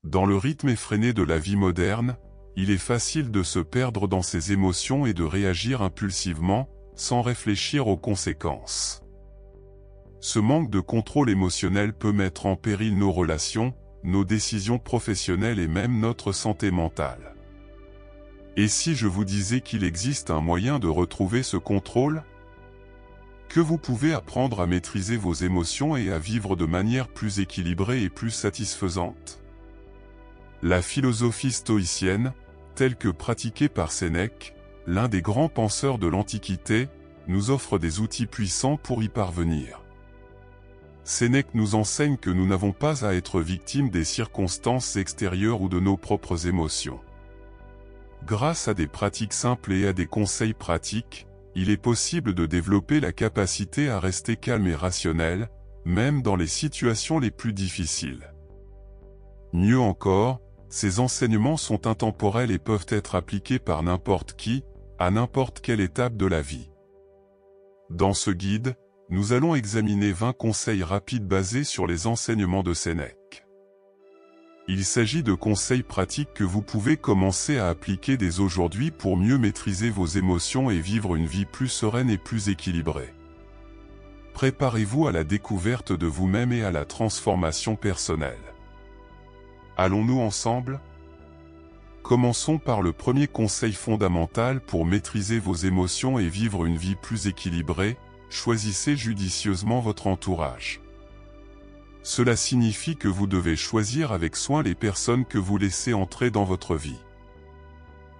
Dans le rythme effréné de la vie moderne, il est facile de se perdre dans ses émotions et de réagir impulsivement, sans réfléchir aux conséquences. Ce manque de contrôle émotionnel peut mettre en péril nos relations, nos décisions professionnelles et même notre santé mentale. Et si je vous disais qu'il existe un moyen de retrouver ce contrôle ? Que vous pouvez apprendre à maîtriser vos émotions et à vivre de manière plus équilibrée et plus satisfaisante ? La philosophie stoïcienne, telle que pratiquée par Sénèque, l'un des grands penseurs de l'Antiquité, nous offre des outils puissants pour y parvenir. Sénèque nous enseigne que nous n'avons pas à être victimes des circonstances extérieures ou de nos propres émotions. Grâce à des pratiques simples et à des conseils pratiques, il est possible de développer la capacité à rester calme et rationnel, même dans les situations les plus difficiles. Mieux encore, ces enseignements sont intemporels et peuvent être appliqués par n'importe qui, à n'importe quelle étape de la vie. Dans ce guide, nous allons examiner 20 conseils rapides basés sur les enseignements de Sénèque. Il s'agit de conseils pratiques que vous pouvez commencer à appliquer dès aujourd'hui pour mieux maîtriser vos émotions et vivre une vie plus sereine et plus équilibrée. Préparez-vous à la découverte de vous-même et à la transformation personnelle. Allons-nous ensemble ? Commençons par le premier conseil fondamental pour maîtriser vos émotions et vivre une vie plus équilibrée, choisissez judicieusement votre entourage. Cela signifie que vous devez choisir avec soin les personnes que vous laissez entrer dans votre vie.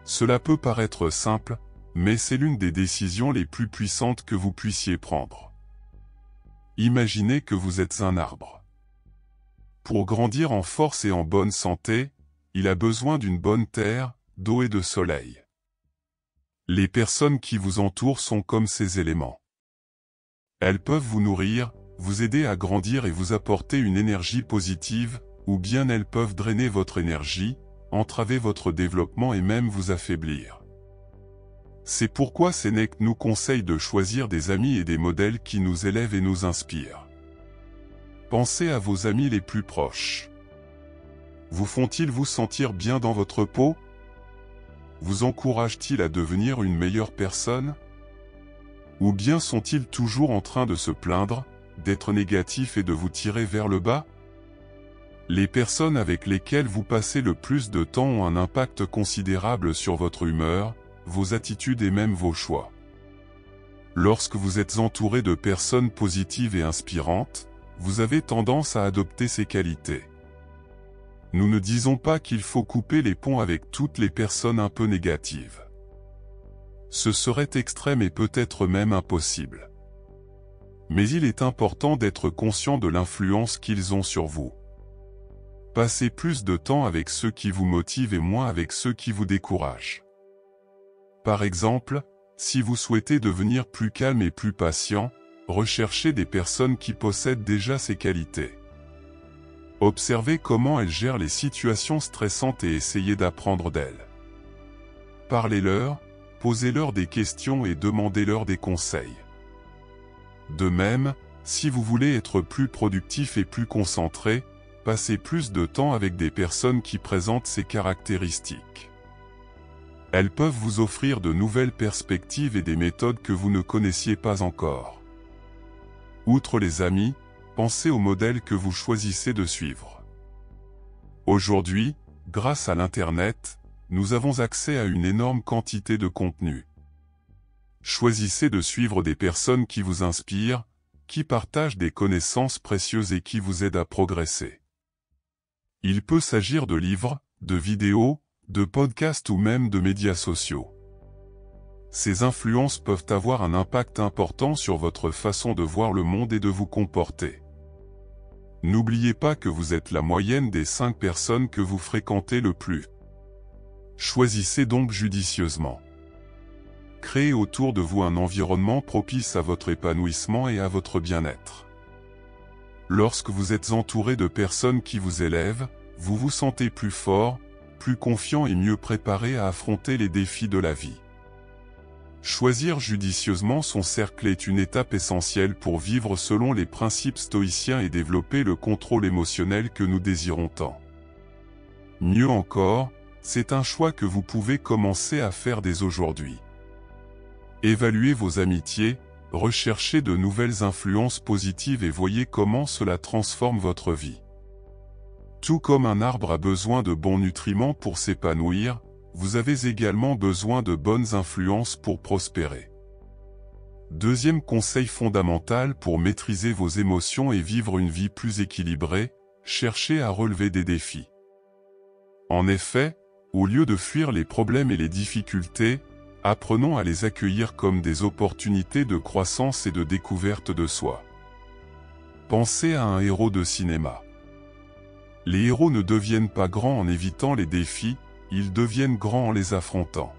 Cela peut paraître simple, mais c'est l'une des décisions les plus puissantes que vous puissiez prendre. Imaginez que vous êtes un arbre. Pour grandir en force et en bonne santé, il a besoin d'une bonne terre, d'eau et de soleil. Les personnes qui vous entourent sont comme ces éléments. Elles peuvent vous nourrir, vous aider à grandir et vous apporter une énergie positive, ou bien elles peuvent drainer votre énergie, entraver votre développement et même vous affaiblir. C'est pourquoi Sénèque nous conseille de choisir des amis et des modèles qui nous élèvent et nous inspirent. Pensez à vos amis les plus proches. Vous font-ils vous sentir bien dans votre peau ? Vous encouragent-ils à devenir une meilleure personne ? Ou bien sont-ils toujours en train de se plaindre, d'être négatifs et de vous tirer vers le bas ? Les personnes avec lesquelles vous passez le plus de temps ont un impact considérable sur votre humeur, vos attitudes et même vos choix. Lorsque vous êtes entouré de personnes positives et inspirantes, vous avez tendance à adopter ces qualités. Nous ne disons pas qu'il faut couper les ponts avec toutes les personnes un peu négatives. Ce serait extrême et peut-être même impossible. Mais il est important d'être conscient de l'influence qu'ils ont sur vous. Passez plus de temps avec ceux qui vous motivent et moins avec ceux qui vous découragent. Par exemple, si vous souhaitez devenir plus calme et plus patient, recherchez des personnes qui possèdent déjà ces qualités. Observez comment elles gèrent les situations stressantes et essayez d'apprendre d'elles. Parlez-leur, posez-leur des questions et demandez-leur des conseils. De même, si vous voulez être plus productif et plus concentré, passez plus de temps avec des personnes qui présentent ces caractéristiques. Elles peuvent vous offrir de nouvelles perspectives et des méthodes que vous ne connaissiez pas encore. Outre les amis, pensez aux modèles que vous choisissez de suivre. Aujourd'hui, grâce à l'Internet, nous avons accès à une énorme quantité de contenu. Choisissez de suivre des personnes qui vous inspirent, qui partagent des connaissances précieuses et qui vous aident à progresser. Il peut s'agir de livres, de vidéos, de podcasts ou même de médias sociaux. Ces influences peuvent avoir un impact important sur votre façon de voir le monde et de vous comporter. N'oubliez pas que vous êtes la moyenne des 5 personnes que vous fréquentez le plus. Choisissez donc judicieusement. Créez autour de vous un environnement propice à votre épanouissement et à votre bien-être. Lorsque vous êtes entouré de personnes qui vous élèvent, vous vous sentez plus fort, plus confiant et mieux préparé à affronter les défis de la vie. Choisir judicieusement son cercle est une étape essentielle pour vivre selon les principes stoïciens et développer le contrôle émotionnel que nous désirons tant. Mieux encore, c'est un choix que vous pouvez commencer à faire dès aujourd'hui. Évaluez vos amitiés, recherchez de nouvelles influences positives et voyez comment cela transforme votre vie. Tout comme un arbre a besoin de bons nutriments pour s'épanouir, vous avez également besoin de bonnes influences pour prospérer. Deuxième conseil fondamental pour maîtriser vos émotions et vivre une vie plus équilibrée, cherchez à relever des défis. En effet, au lieu de fuir les problèmes et les difficultés, apprenons à les accueillir comme des opportunités de croissance et de découverte de soi. Pensez à un héros de cinéma. Les héros ne deviennent pas grands en évitant les défis, ils deviennent grands en les affrontant.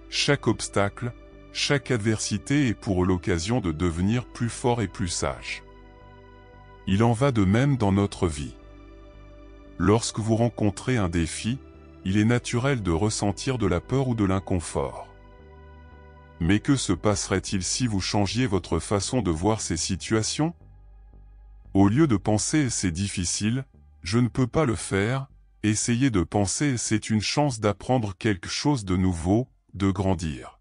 Chaque obstacle, chaque adversité est pour eux l'occasion de devenir plus forts et plus sages. Il en va de même dans notre vie. Lorsque vous rencontrez un défi, il est naturel de ressentir de la peur ou de l'inconfort. Mais que se passerait-il si vous changiez votre façon de voir ces situations? Au lieu de penser « c'est difficile, je ne peux pas le faire », essayez de penser « c'est une chance d'apprendre quelque chose de nouveau, de grandir ».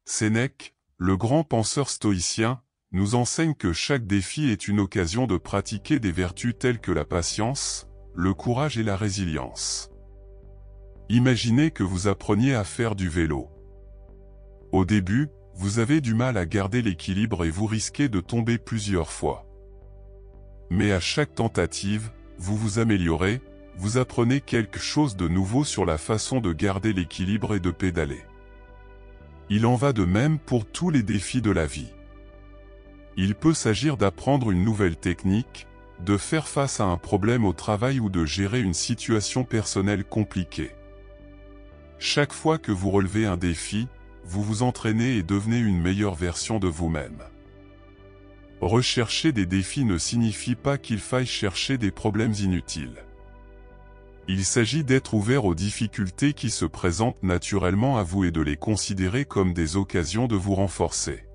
Sénèque, le grand penseur stoïcien, nous enseigne que chaque défi est une occasion de pratiquer des vertus telles que la patience, le courage et la résilience. Imaginez que vous appreniez à faire du vélo. Au début, vous avez du mal à garder l'équilibre et vous risquez de tomber plusieurs fois. Mais à chaque tentative, vous vous améliorez, vous apprenez quelque chose de nouveau sur la façon de garder l'équilibre et de pédaler. Il en va de même pour tous les défis de la vie. Il peut s'agir d'apprendre une nouvelle technique, de faire face à un problème au travail ou de gérer une situation personnelle compliquée. Chaque fois que vous relevez un défi, vous vous entraînez et devenez une meilleure version de vous-même. Rechercher des défis ne signifie pas qu'il faille chercher des problèmes inutiles. Il s'agit d'être ouvert aux difficultés qui se présentent naturellement à vous et de les considérer comme des occasions de vous renforcer.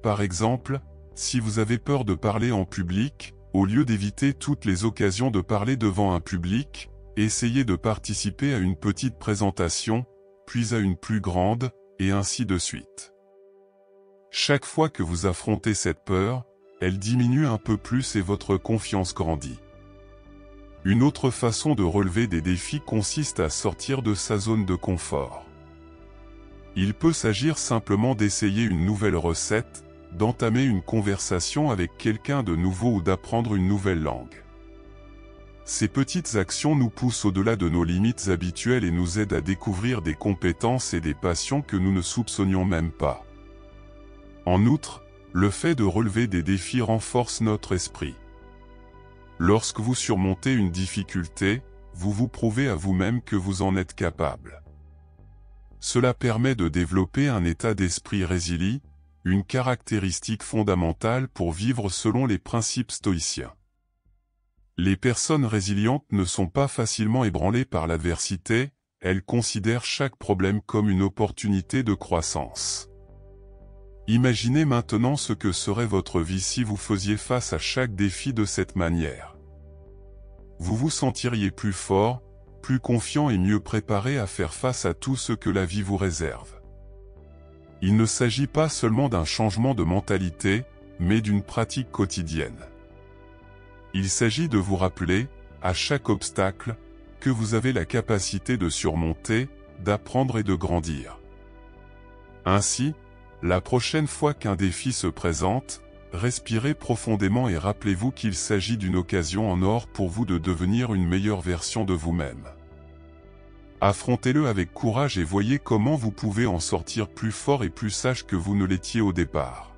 Par exemple, si vous avez peur de parler en public, au lieu d'éviter toutes les occasions de parler devant un public, essayez de participer à une petite présentation, puis à une plus grande, et ainsi de suite. Chaque fois que vous affrontez cette peur, elle diminue un peu plus et votre confiance grandit. Une autre façon de relever des défis consiste à sortir de sa zone de confort. Il peut s'agir simplement d'essayer une nouvelle recette, d'entamer une conversation avec quelqu'un de nouveau ou d'apprendre une nouvelle langue. Ces petites actions nous poussent au-delà de nos limites habituelles et nous aident à découvrir des compétences et des passions que nous ne soupçonnions même pas. En outre, le fait de relever des défis renforce notre esprit. Lorsque vous surmontez une difficulté, vous vous prouvez à vous-même que vous en êtes capable. Cela permet de développer un état d'esprit résilient, une caractéristique fondamentale pour vivre selon les principes stoïciens. Les personnes résilientes ne sont pas facilement ébranlées par l'adversité, elles considèrent chaque problème comme une opportunité de croissance. Imaginez maintenant ce que serait votre vie si vous faisiez face à chaque défi de cette manière. Vous vous sentiriez plus fort, plus confiant et mieux préparé à faire face à tout ce que la vie vous réserve. Il ne s'agit pas seulement d'un changement de mentalité, mais d'une pratique quotidienne. Il s'agit de vous rappeler, à chaque obstacle, que vous avez la capacité de surmonter, d'apprendre et de grandir. Ainsi, la prochaine fois qu'un défi se présente, respirez profondément et rappelez-vous qu'il s'agit d'une occasion en or pour vous de devenir une meilleure version de vous-même. Affrontez-le avec courage et voyez comment vous pouvez en sortir plus fort et plus sage que vous ne l'étiez au départ.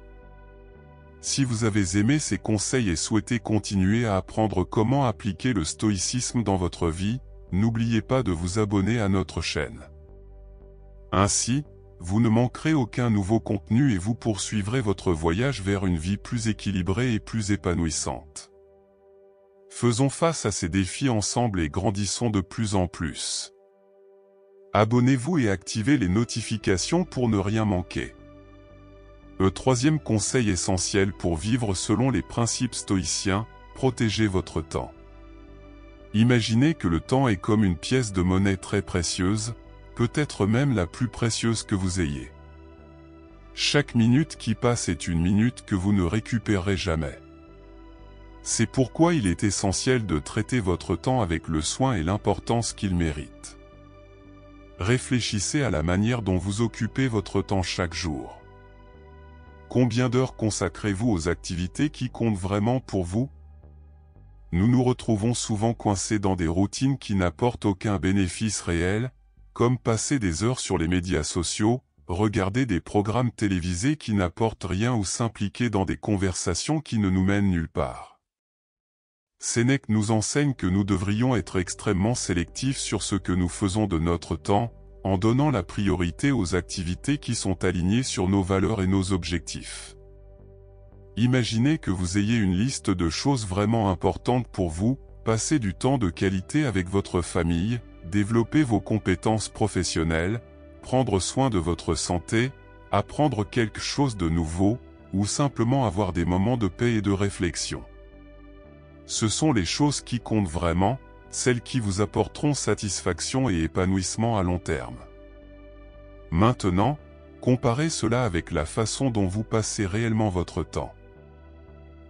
Si vous avez aimé ces conseils et souhaitez continuer à apprendre comment appliquer le stoïcisme dans votre vie, n'oubliez pas de vous abonner à notre chaîne. Ainsi, vous ne manquerez aucun nouveau contenu et vous poursuivrez votre voyage vers une vie plus équilibrée et plus épanouissante. Faisons face à ces défis ensemble et grandissons de plus en plus. Abonnez-vous et activez les notifications pour ne rien manquer. Le troisième conseil essentiel pour vivre selon les principes stoïciens, protégez votre temps. Imaginez que le temps est comme une pièce de monnaie très précieuse, peut-être même la plus précieuse que vous ayez. Chaque minute qui passe est une minute que vous ne récupérerez jamais. C'est pourquoi il est essentiel de traiter votre temps avec le soin et l'importance qu'il mérite. Réfléchissez à la manière dont vous occupez votre temps chaque jour. Combien d'heures consacrez-vous aux activités qui comptent vraiment pour vous? Nous nous retrouvons souvent coincés dans des routines qui n'apportent aucun bénéfice réel, comme passer des heures sur les médias sociaux, regarder des programmes télévisés qui n'apportent rien ou s'impliquer dans des conversations qui ne nous mènent nulle part. Sénèque nous enseigne que nous devrions être extrêmement sélectifs sur ce que nous faisons de notre temps, en donnant la priorité aux activités qui sont alignées sur nos valeurs et nos objectifs. Imaginez que vous ayez une liste de choses vraiment importantes pour vous, passer du temps de qualité avec votre famille, développer vos compétences professionnelles, prendre soin de votre santé, apprendre quelque chose de nouveau, ou simplement avoir des moments de paix et de réflexion. Ce sont les choses qui comptent vraiment, celles qui vous apporteront satisfaction et épanouissement à long terme. Maintenant, comparez cela avec la façon dont vous passez réellement votre temps.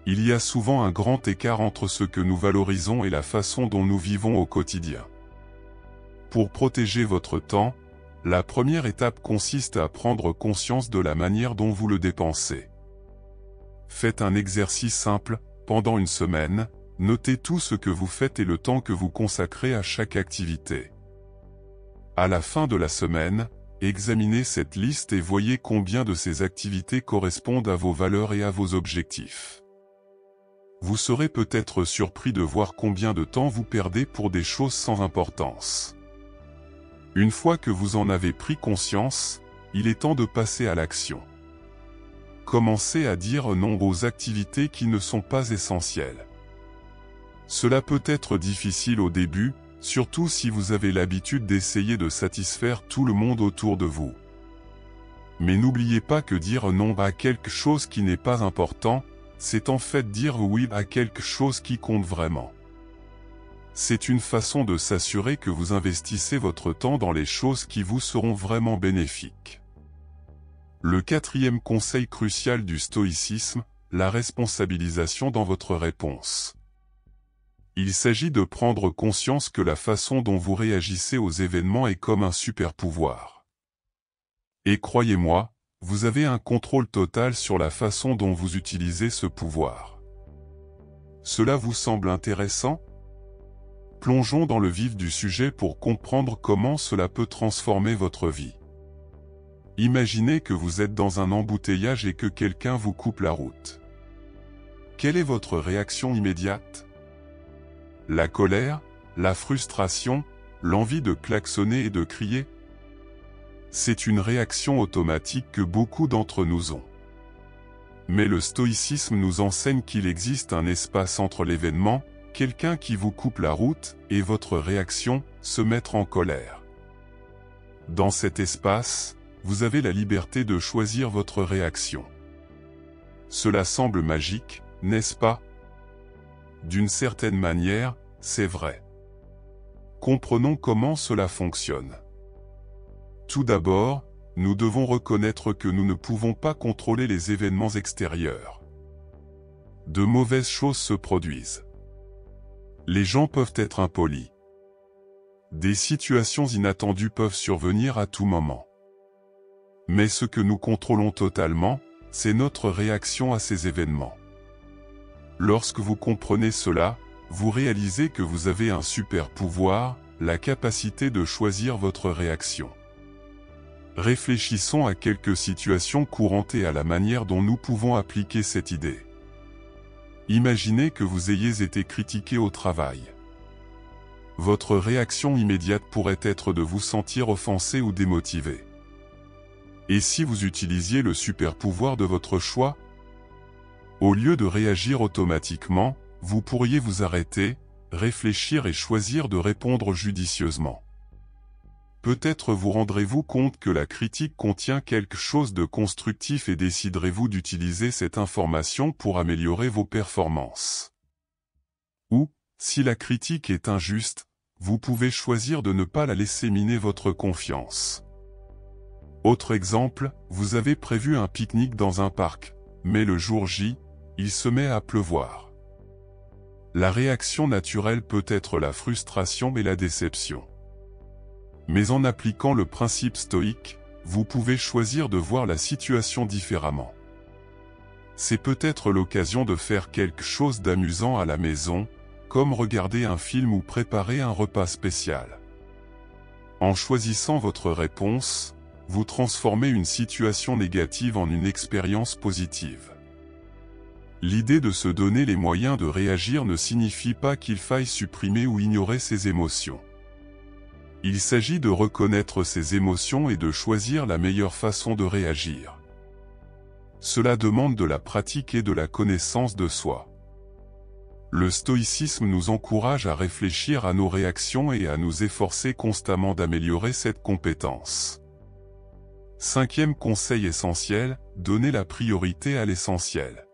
Il y a souvent un grand écart entre ce que nous valorisons et la façon dont nous vivons au quotidien. Pour protéger votre temps, la première étape consiste à prendre conscience de la manière dont vous le dépensez. Faites un exercice simple, pendant une semaine, notez tout ce que vous faites et le temps que vous consacrez à chaque activité. À la fin de la semaine, examinez cette liste et voyez combien de ces activités correspondent à vos valeurs et à vos objectifs. Vous serez peut-être surpris de voir combien de temps vous perdez pour des choses sans importance. Une fois que vous en avez pris conscience, il est temps de passer à l'action. Commencez à dire non aux activités qui ne sont pas essentielles. Cela peut être difficile au début, surtout si vous avez l'habitude d'essayer de satisfaire tout le monde autour de vous. Mais n'oubliez pas que dire non à quelque chose qui n'est pas important, c'est en fait dire oui à quelque chose qui compte vraiment. C'est une façon de s'assurer que vous investissez votre temps dans les choses qui vous seront vraiment bénéfiques. Le quatrième conseil crucial du stoïcisme, la responsabilisation dans votre réponse. Il s'agit de prendre conscience que la façon dont vous réagissez aux événements est comme un super pouvoir. Et croyez-moi, vous avez un contrôle total sur la façon dont vous utilisez ce pouvoir. Cela vous semble intéressant? Plongeons dans le vif du sujet pour comprendre comment cela peut transformer votre vie. Imaginez que vous êtes dans un embouteillage et que quelqu'un vous coupe la route. Quelle est votre réaction immédiate? La colère, la frustration, l'envie de klaxonner et de crier? C'est une réaction automatique que beaucoup d'entre nous ont. Mais le stoïcisme nous enseigne qu'il existe un espace entre l'événement, quelqu'un qui vous coupe la route, et votre réaction, se mettre en colère. Dans cet espace, vous avez la liberté de choisir votre réaction. Cela semble magique, n'est-ce pas? D'une certaine manière, c'est vrai. Comprenons comment cela fonctionne. Tout d'abord, nous devons reconnaître que nous ne pouvons pas contrôler les événements extérieurs. De mauvaises choses se produisent. Les gens peuvent être impolis. Des situations inattendues peuvent survenir à tout moment. Mais ce que nous contrôlons totalement, c'est notre réaction à ces événements. Lorsque vous comprenez cela, vous réalisez que vous avez un super pouvoir, la capacité de choisir votre réaction. Réfléchissons à quelques situations courantes et à la manière dont nous pouvons appliquer cette idée. Imaginez que vous ayez été critiqué au travail. Votre réaction immédiate pourrait être de vous sentir offensé ou démotivé. Et si vous utilisiez le super pouvoir de votre choix? Au lieu de réagir automatiquement, vous pourriez vous arrêter, réfléchir et choisir de répondre judicieusement. Peut-être vous rendrez-vous compte que la critique contient quelque chose de constructif et déciderez-vous d'utiliser cette information pour améliorer vos performances. Ou, Si la critique est injuste, vous pouvez choisir de ne pas la laisser miner votre confiance. Autre exemple, vous avez prévu un pique-nique dans un parc, mais le jour J, il se met à pleuvoir. La réaction naturelle peut être la frustration et la déception. Mais en appliquant le principe stoïque, vous pouvez choisir de voir la situation différemment. C'est peut-être l'occasion de faire quelque chose d'amusant à la maison, comme regarder un film ou préparer un repas spécial. En choisissant votre réponse, vous transformez une situation négative en une expérience positive. L'idée de se donner les moyens de réagir ne signifie pas qu'il faille supprimer ou ignorer ses émotions. Il s'agit de reconnaître ses émotions et de choisir la meilleure façon de réagir. Cela demande de la pratique et de la connaissance de soi. Le stoïcisme nous encourage à réfléchir à nos réactions et à nous efforcer constamment d'améliorer cette compétence. 5e conseil essentiel, donner la priorité à l'essentiel.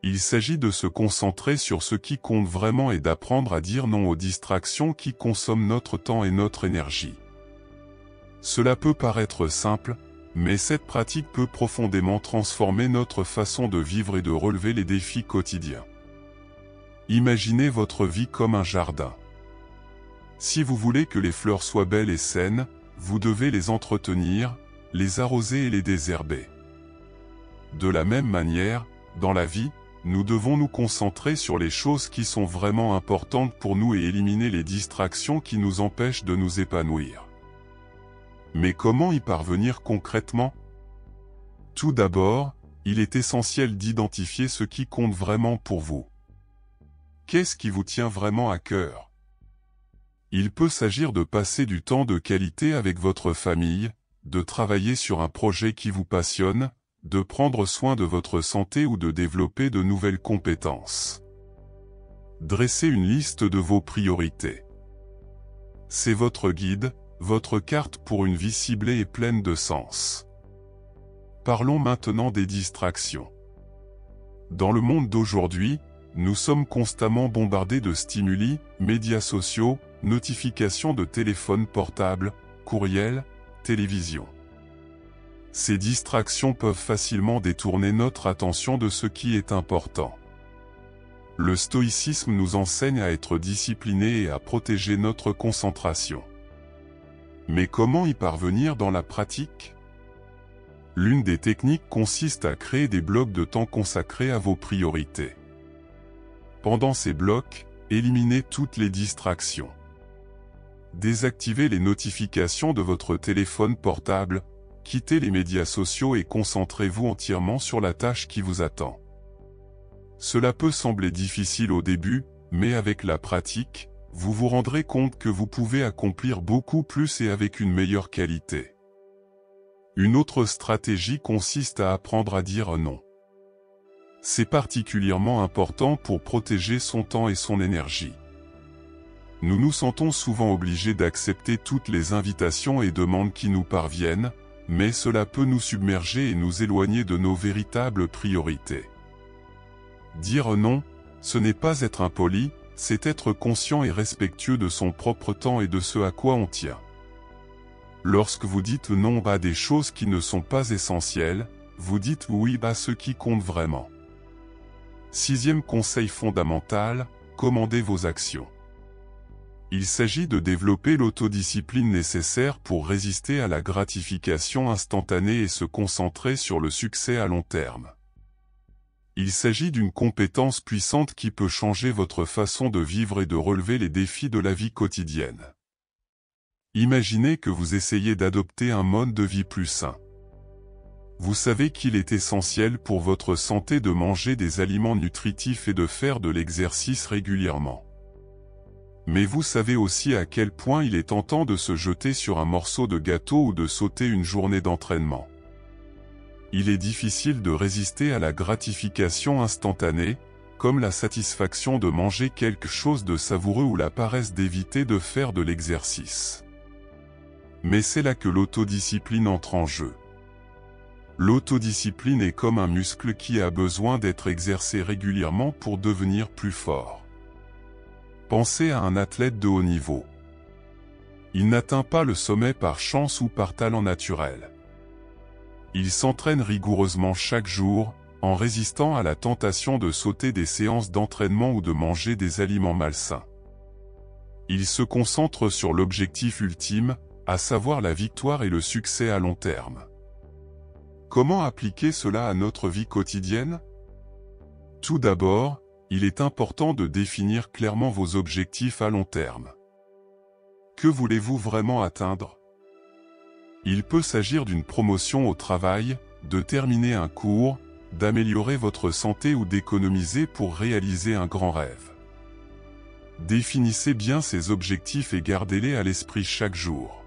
Il s'agit de se concentrer sur ce qui compte vraiment et d'apprendre à dire non aux distractions qui consomment notre temps et notre énergie. Cela peut paraître simple, mais cette pratique peut profondément transformer notre façon de vivre et de relever les défis quotidiens. Imaginez votre vie comme un jardin. Si vous voulez que les fleurs soient belles et saines, vous devez les entretenir, les arroser et les désherber. De la même manière, dans la vie, nous devons nous concentrer sur les choses qui sont vraiment importantes pour nous et éliminer les distractions qui nous empêchent de nous épanouir. Mais comment y parvenir concrètement? Tout d'abord, il est essentiel d'identifier ce qui compte vraiment pour vous. Qu'est-ce qui vous tient vraiment à cœur? Il peut s'agir de passer du temps de qualité avec votre famille, de travailler sur un projet qui vous passionne, de prendre soin de votre santé ou de développer de nouvelles compétences. Dressez une liste de vos priorités. C'est votre guide, votre carte pour une vie ciblée et pleine de sens. Parlons maintenant des distractions. Dans le monde d'aujourd'hui, nous sommes constamment bombardés de stimuli, médias sociaux, notifications de téléphones portables, courriels, télévision. Ces distractions peuvent facilement détourner notre attention de ce qui est important. Le stoïcisme nous enseigne à être disciplinés et à protéger notre concentration. Mais comment y parvenir dans la pratique? L'une des techniques consiste à créer des blocs de temps consacrés à vos priorités. Pendant ces blocs, éliminez toutes les distractions. Désactivez les notifications de votre téléphone portable, quittez les médias sociaux et concentrez-vous entièrement sur la tâche qui vous attend. Cela peut sembler difficile au début, mais avec la pratique, vous vous rendrez compte que vous pouvez accomplir beaucoup plus et avec une meilleure qualité. Une autre stratégie consiste à apprendre à dire non. C'est particulièrement important pour protéger son temps et son énergie. Nous nous sentons souvent obligés d'accepter toutes les invitations et demandes qui nous parviennent, mais cela peut nous submerger et nous éloigner de nos véritables priorités. Dire non, ce n'est pas être impoli, c'est être conscient et respectueux de son propre temps et de ce à quoi on tient. Lorsque vous dites non à des choses qui ne sont pas essentielles, vous dites oui à ce qui compte vraiment. 6e conseil fondamental, commandez vos actions. Il s'agit de développer l'autodiscipline nécessaire pour résister à la gratification instantanée et se concentrer sur le succès à long terme. Il s'agit d'une compétence puissante qui peut changer votre façon de vivre et de relever les défis de la vie quotidienne. Imaginez que vous essayez d'adopter un mode de vie plus sain. Vous savez qu'il est essentiel pour votre santé de manger des aliments nutritifs et de faire de l'exercice régulièrement. Mais vous savez aussi à quel point il est tentant de se jeter sur un morceau de gâteau ou de sauter une journée d'entraînement. Il est difficile de résister à la gratification instantanée, comme la satisfaction de manger quelque chose de savoureux ou la paresse d'éviter de faire de l'exercice. Mais c'est là que l'autodiscipline entre en jeu. L'autodiscipline est comme un muscle qui a besoin d'être exercé régulièrement pour devenir plus fort. Pensez à un athlète de haut niveau. Il n'atteint pas le sommet par chance ou par talent naturel. Il s'entraîne rigoureusement chaque jour, en résistant à la tentation de sauter des séances d'entraînement ou de manger des aliments malsains. Il se concentre sur l'objectif ultime, à savoir la victoire et le succès à long terme. Comment appliquer cela à notre vie quotidienne? Tout d'abord, il est important de définir clairement vos objectifs à long terme. Que voulez-vous vraiment atteindre? Il peut s'agir d'une promotion au travail, de terminer un cours, d'améliorer votre santé ou d'économiser pour réaliser un grand rêve. Définissez bien ces objectifs et gardez-les à l'esprit chaque jour.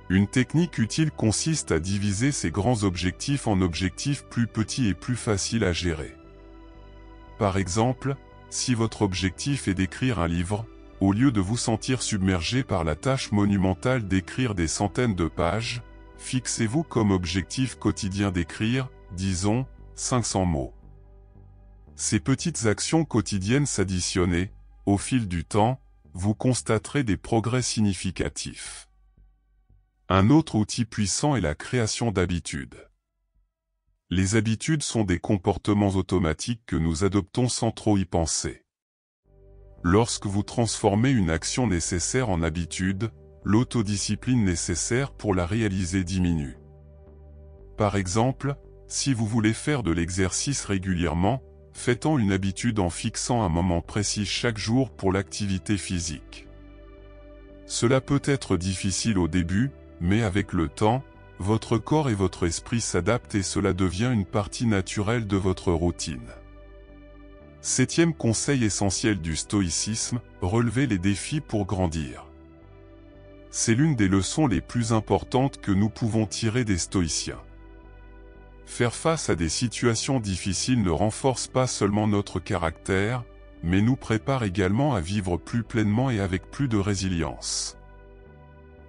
Une technique utile consiste à diviser ces grands objectifs en objectifs plus petits et plus faciles à gérer. Par exemple, si votre objectif est d'écrire un livre, au lieu de vous sentir submergé par la tâche monumentale d'écrire des centaines de pages, fixez-vous comme objectif quotidien d'écrire, disons, 500 mots. Ces petites actions quotidiennes s'additionnées, au fil du temps, vous constaterez des progrès significatifs. Un autre outil puissant est la création d'habitudes. Les habitudes sont des comportements automatiques que nous adoptons sans trop y penser. Lorsque vous transformez une action nécessaire en habitude, l'autodiscipline nécessaire pour la réaliser diminue. Par exemple, si vous voulez faire de l'exercice régulièrement, faites-en une habitude en fixant un moment précis chaque jour pour l'activité physique. Cela peut être difficile au début, mais avec le temps, votre corps et votre esprit s'adaptent et cela devient une partie naturelle de votre routine. Septième conseil essentiel du stoïcisme, relevez les défis pour grandir. C'est l'une des leçons les plus importantes que nous pouvons tirer des stoïciens. Faire face à des situations difficiles ne renforce pas seulement notre caractère, mais nous prépare également à vivre plus pleinement et avec plus de résilience.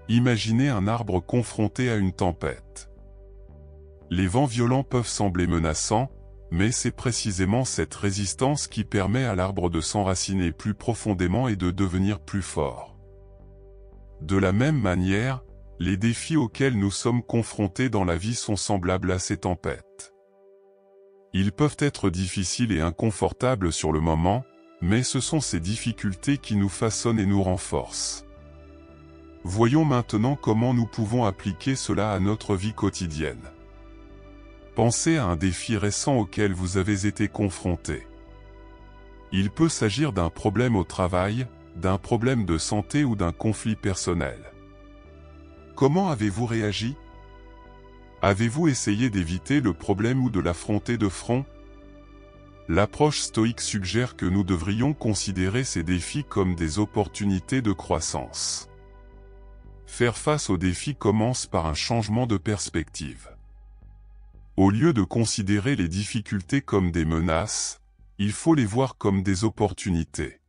Imaginez un arbre confronté à une tempête. Les vents violents peuvent sembler menaçants, mais c'est précisément cette résistance qui permet à l'arbre de s'enraciner plus profondément et de devenir plus fort. De la même manière, les défis auxquels nous sommes confrontés dans la vie sont semblables à ces tempêtes. Ils peuvent être difficiles et inconfortables sur le moment, mais ce sont ces difficultés qui nous façonnent et nous renforcent. Voyons maintenant comment nous pouvons appliquer cela à notre vie quotidienne. Pensez à un défi récent auquel vous avez été confronté. Il peut s'agir d'un problème au travail, d'un problème de santé ou d'un conflit personnel. Comment avez-vous réagi? Avez-vous essayé d'éviter le problème ou de l'affronter de front? L'approche stoïque suggère que nous devrions considérer ces défis comme des opportunités de croissance. Faire face aux défis commence par un changement de perspective. Au lieu de considérer les difficultés comme des menaces, il faut les voir comme des opportunités.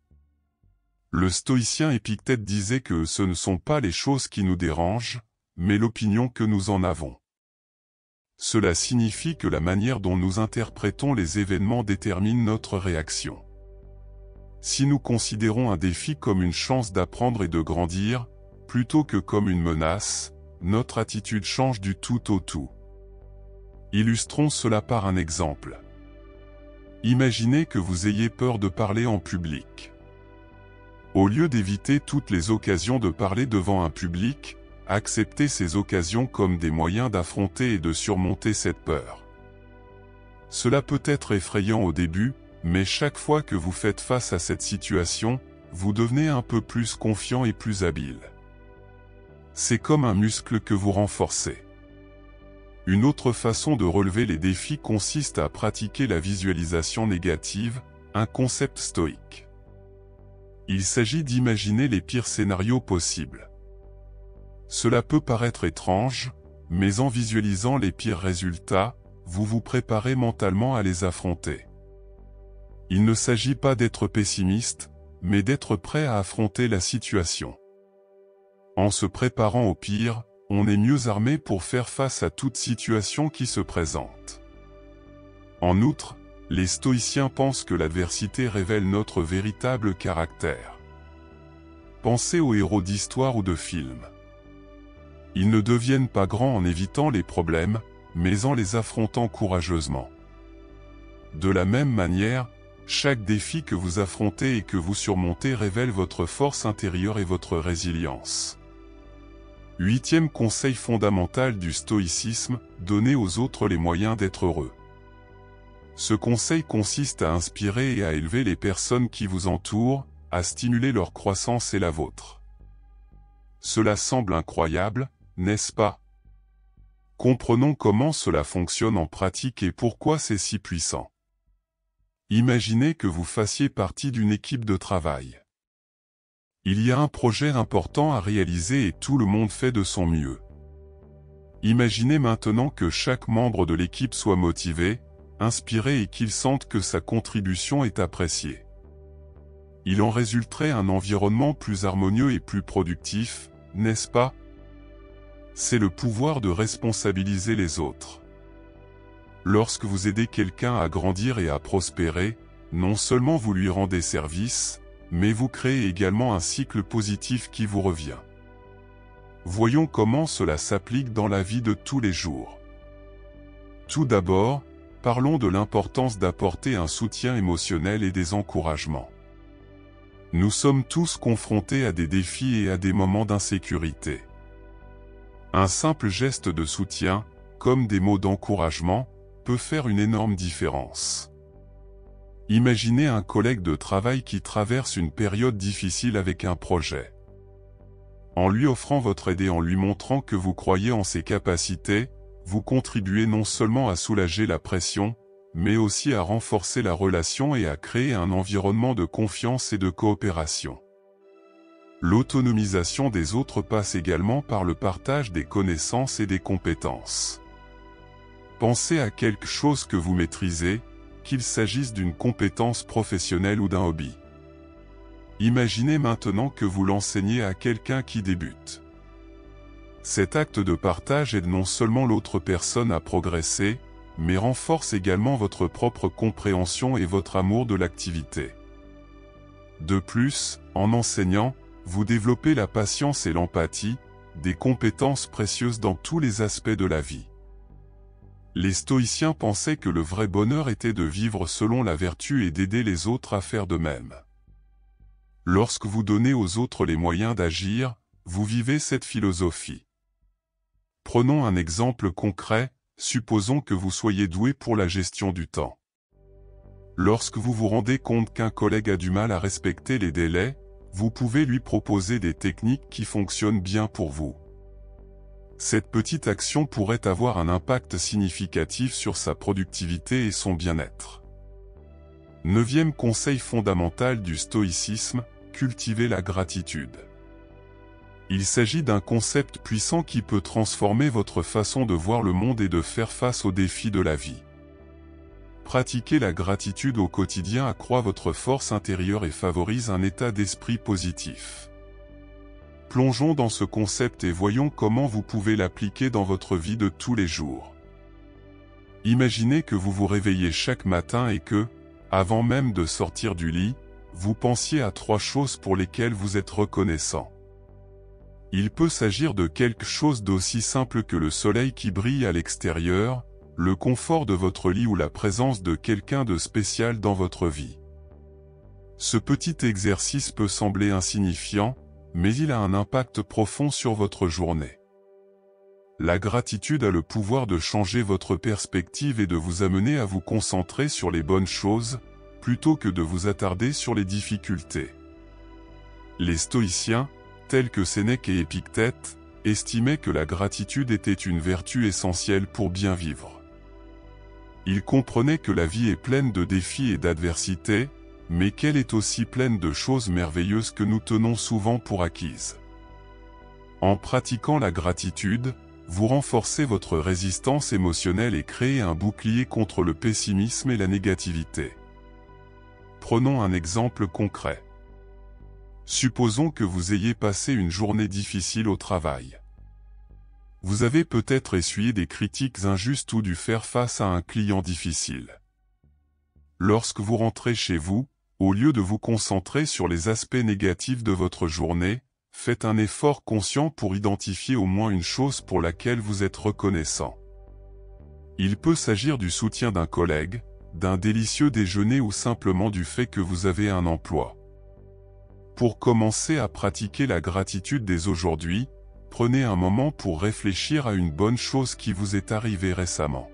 Le stoïcien Épictète disait que ce ne sont pas les choses qui nous dérangent, mais l'opinion que nous en avons. Cela signifie que la manière dont nous interprétons les événements détermine notre réaction. Si nous considérons un défi comme une chance d'apprendre et de grandir, plutôt que comme une menace, notre attitude change du tout au tout. Illustrons cela par un exemple. Imaginez que vous ayez peur de parler en public. Au lieu d'éviter toutes les occasions de parler devant un public, acceptez ces occasions comme des moyens d'affronter et de surmonter cette peur. Cela peut être effrayant au début, mais chaque fois que vous faites face à cette situation, vous devenez un peu plus confiant et plus habile. C'est comme un muscle que vous renforcez. Une autre façon de relever les défis consiste à pratiquer la visualisation négative, un concept stoïque. Il s'agit d'imaginer les pires scénarios possibles. Cela peut paraître étrange, mais en visualisant les pires résultats, vous vous préparez mentalement à les affronter. Il ne s'agit pas d'être pessimiste, mais d'être prêt à affronter la situation. En se préparant au pire, on est mieux armé pour faire face à toute situation qui se présente. En outre, Les stoïciens pensent que l'adversité révèle notre véritable caractère. Pensez aux héros d'histoire ou de films. Ils ne deviennent pas grands en évitant les problèmes, mais en les affrontant courageusement. De la même manière, chaque défi que vous affrontez et que vous surmontez révèle votre force intérieure et votre résilience. 8e conseil fondamental du stoïcisme, donner aux autres les moyens d'être heureux. Ce conseil consiste à inspirer et à élever les personnes qui vous entourent, à stimuler leur croissance et la vôtre. Cela semble incroyable, n'est-ce pas? Comprenons comment cela fonctionne en pratique et pourquoi c'est si puissant. Imaginez que vous fassiez partie d'une équipe de travail. Il y a un projet important à réaliser et tout le monde fait de son mieux. Imaginez maintenant que chaque membre de l'équipe soit motivé, inspiré et qu'il sente que sa contribution est appréciée. Il en résulterait un environnement plus harmonieux et plus productif, n'est-ce pas? C'est le pouvoir de responsabiliser les autres. Lorsque vous aidez quelqu'un à grandir et à prospérer, non seulement vous lui rendez service, mais vous créez également un cycle positif qui vous revient. Voyons comment cela s'applique dans la vie de tous les jours. Tout d'abord, parlons de l'importance d'apporter un soutien émotionnel et des encouragements. Nous sommes tous confrontés à des défis et à des moments d'insécurité. Un simple geste de soutien, comme des mots d'encouragement, peut faire une énorme différence. Imaginez un collègue de travail qui traverse une période difficile avec un projet. En lui offrant votre aide et en lui montrant que vous croyez en ses capacités, vous contribuez non seulement à soulager la pression, mais aussi à renforcer la relation et à créer un environnement de confiance et de coopération. L'autonomisation des autres passe également par le partage des connaissances et des compétences. Pensez à quelque chose que vous maîtrisez, qu'il s'agisse d'une compétence professionnelle ou d'un hobby. Imaginez maintenant que vous l'enseignez à quelqu'un qui débute. Cet acte de partage aide non seulement l'autre personne à progresser, mais renforce également votre propre compréhension et votre amour de l'activité. De plus, en enseignant, vous développez la patience et l'empathie, des compétences précieuses dans tous les aspects de la vie. Les stoïciens pensaient que le vrai bonheur était de vivre selon la vertu et d'aider les autres à faire de même. Lorsque vous donnez aux autres les moyens d'agir, vous vivez cette philosophie. Prenons un exemple concret, supposons que vous soyez doué pour la gestion du temps. Lorsque vous vous rendez compte qu'un collègue a du mal à respecter les délais, vous pouvez lui proposer des techniques qui fonctionnent bien pour vous. Cette petite action pourrait avoir un impact significatif sur sa productivité et son bien-être. 9e conseil fondamental du stoïcisme, cultiver la gratitude. Il s'agit d'un concept puissant qui peut transformer votre façon de voir le monde et de faire face aux défis de la vie. Pratiquer la gratitude au quotidien accroît votre force intérieure et favorise un état d'esprit positif. Plongeons dans ce concept et voyons comment vous pouvez l'appliquer dans votre vie de tous les jours. Imaginez que vous vous réveillez chaque matin et que, avant même de sortir du lit, vous pensiez à 3 choses pour lesquelles vous êtes reconnaissant. Il peut s'agir de quelque chose d'aussi simple que le soleil qui brille à l'extérieur, le confort de votre lit ou la présence de quelqu'un de spécial dans votre vie. Ce petit exercice peut sembler insignifiant, mais il a un impact profond sur votre journée. La gratitude a le pouvoir de changer votre perspective et de vous amener à vous concentrer sur les bonnes choses, plutôt que de vous attarder sur les difficultés. Les stoïciens, tels que Sénèque et Épictète, estimaient que la gratitude était une vertu essentielle pour bien vivre. Ils comprenaient que la vie est pleine de défis et d'adversités, mais qu'elle est aussi pleine de choses merveilleuses que nous tenons souvent pour acquises. En pratiquant la gratitude, vous renforcez votre résistance émotionnelle et créez un bouclier contre le pessimisme et la négativité. Prenons un exemple concret. Supposons que vous ayez passé une journée difficile au travail. Vous avez peut-être essuyé des critiques injustes ou dû faire face à un client difficile. lorsque vous rentrez chez vous, au lieu de vous concentrer sur les aspects négatifs de votre journée, faites un effort conscient pour identifier au moins une chose pour laquelle vous êtes reconnaissant. Il peut s'agir du soutien d'un collègue, d'un délicieux déjeuner ou simplement du fait que vous avez un emploi. Pour commencer à pratiquer la gratitude dès aujourd'hui, prenez un moment pour réfléchir à une bonne chose qui vous est arrivée récemment.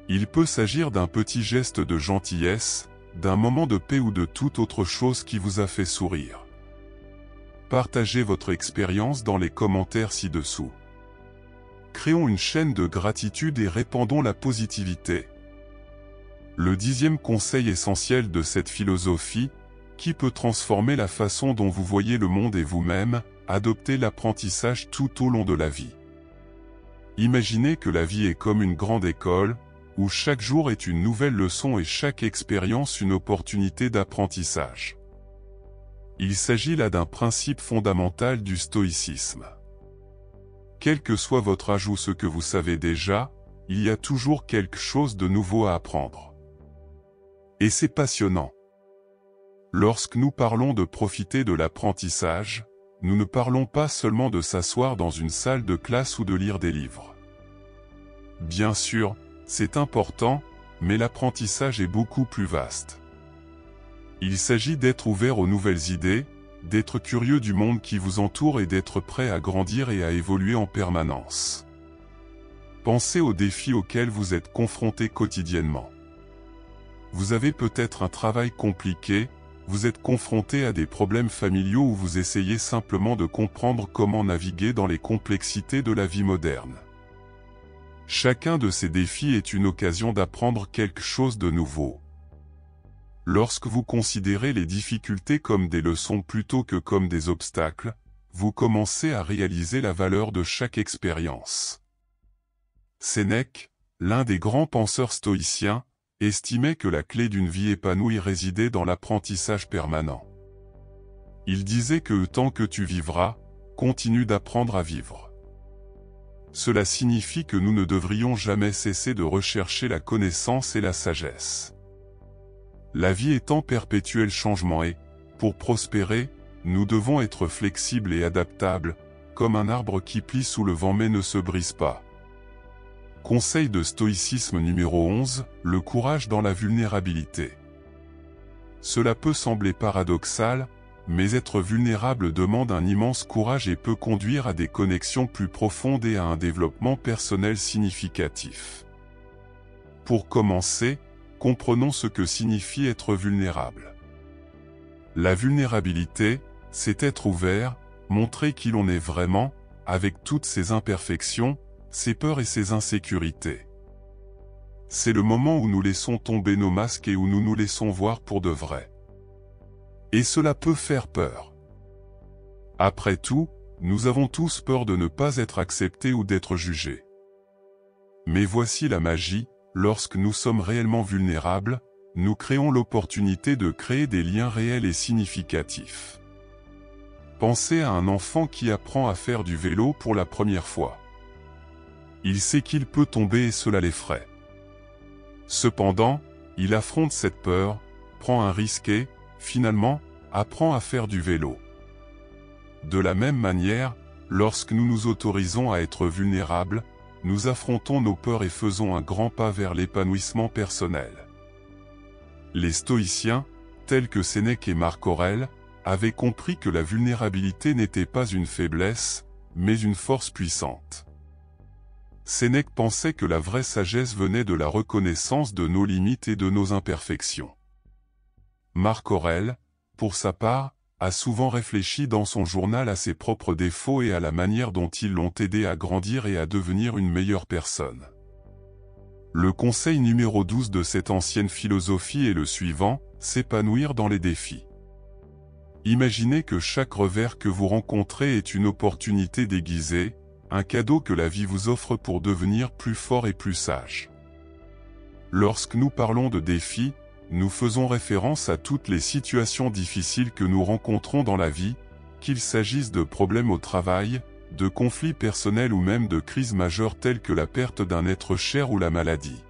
Il peut s'agir d'un petit geste de gentillesse, d'un moment de paix ou de toute autre chose qui vous a fait sourire. Partagez votre expérience dans les commentaires ci-dessous. Créons une chaîne de gratitude et répandons la positivité. Le 10e conseil essentiel de cette philosophie, qui peut transformer la façon dont vous voyez le monde et vous-même, adoptez l'apprentissage tout au long de la vie. Imaginez que la vie est comme une grande école, où chaque jour est une nouvelle leçon et chaque expérience une opportunité d'apprentissage. Il s'agit là d'un principe fondamental du stoïcisme. Quel que soit votre âge ou ce que vous savez déjà, il y a toujours quelque chose de nouveau à apprendre. Et c'est passionnant. Lorsque nous parlons de profiter de l'apprentissage, nous ne parlons pas seulement de s'asseoir dans une salle de classe ou de lire des livres. Bien sûr, c'est important, mais l'apprentissage est beaucoup plus vaste. Il s'agit d'être ouvert aux nouvelles idées, d'être curieux du monde qui vous entoure et d'être prêt à grandir et à évoluer en permanence. Pensez aux défis auxquels vous êtes confrontés quotidiennement. Vous avez peut-être un travail compliqué, vous êtes confronté à des problèmes familiaux ou vous essayez simplement de comprendre comment naviguer dans les complexités de la vie moderne. Chacun de ces défis est une occasion d'apprendre quelque chose de nouveau. Lorsque vous considérez les difficultés comme des leçons plutôt que comme des obstacles, vous commencez à réaliser la valeur de chaque expérience. Sénèque, l'un des grands penseurs stoïciens, estimait que la clé d'une vie épanouie résidait dans l'apprentissage permanent. Il disait que tant que tu vivras, continue d'apprendre à vivre. Cela signifie que nous ne devrions jamais cesser de rechercher la connaissance et la sagesse. La vie est en perpétuel changement et, pour prospérer, nous devons être flexibles et adaptables, comme un arbre qui plie sous le vent mais ne se brise pas. Conseil de stoïcisme numéro 11, le courage dans la vulnérabilité. Cela peut sembler paradoxal, mais être vulnérable demande un immense courage et peut conduire à des connexions plus profondes et à un développement personnel significatif. Pour commencer, comprenons ce que signifie être vulnérable. La vulnérabilité, c'est être ouvert, montrer qui l'on est vraiment, avec toutes ses imperfections, ses peurs et ses insécurités. C'est le moment où nous laissons tomber nos masques et où nous nous laissons voir pour de vrai. Et cela peut faire peur. Après tout, nous avons tous peur de ne pas être acceptés ou d'être jugés. Mais voici la magie, lorsque nous sommes réellement vulnérables, nous créons l'opportunité de créer des liens réels et significatifs. Pensez à un enfant qui apprend à faire du vélo pour la première fois. Il sait qu'il peut tomber et cela l'effraie. Cependant, il affronte cette peur, prend un risque et, finalement, apprend à faire du vélo. De la même manière, lorsque nous nous autorisons à être vulnérables, nous affrontons nos peurs et faisons un grand pas vers l'épanouissement personnel. Les stoïciens, tels que Sénèque et Marc Aurèle, avaient compris que la vulnérabilité n'était pas une faiblesse, mais une force puissante. Sénèque pensait que la vraie sagesse venait de la reconnaissance de nos limites et de nos imperfections. Marc Aurèle, pour sa part, a souvent réfléchi dans son journal à ses propres défauts et à la manière dont ils l'ont aidé à grandir et à devenir une meilleure personne. Le conseil numéro 12 de cette ancienne philosophie est le suivant, s'épanouir dans les défis. Imaginez que chaque revers que vous rencontrez est une opportunité déguisée, un cadeau que la vie vous offre pour devenir plus fort et plus sage. Lorsque nous parlons de défis, nous faisons référence à toutes les situations difficiles que nous rencontrons dans la vie, qu'il s'agisse de problèmes au travail, de conflits personnels ou même de crises majeures telles que la perte d'un être cher ou la maladie.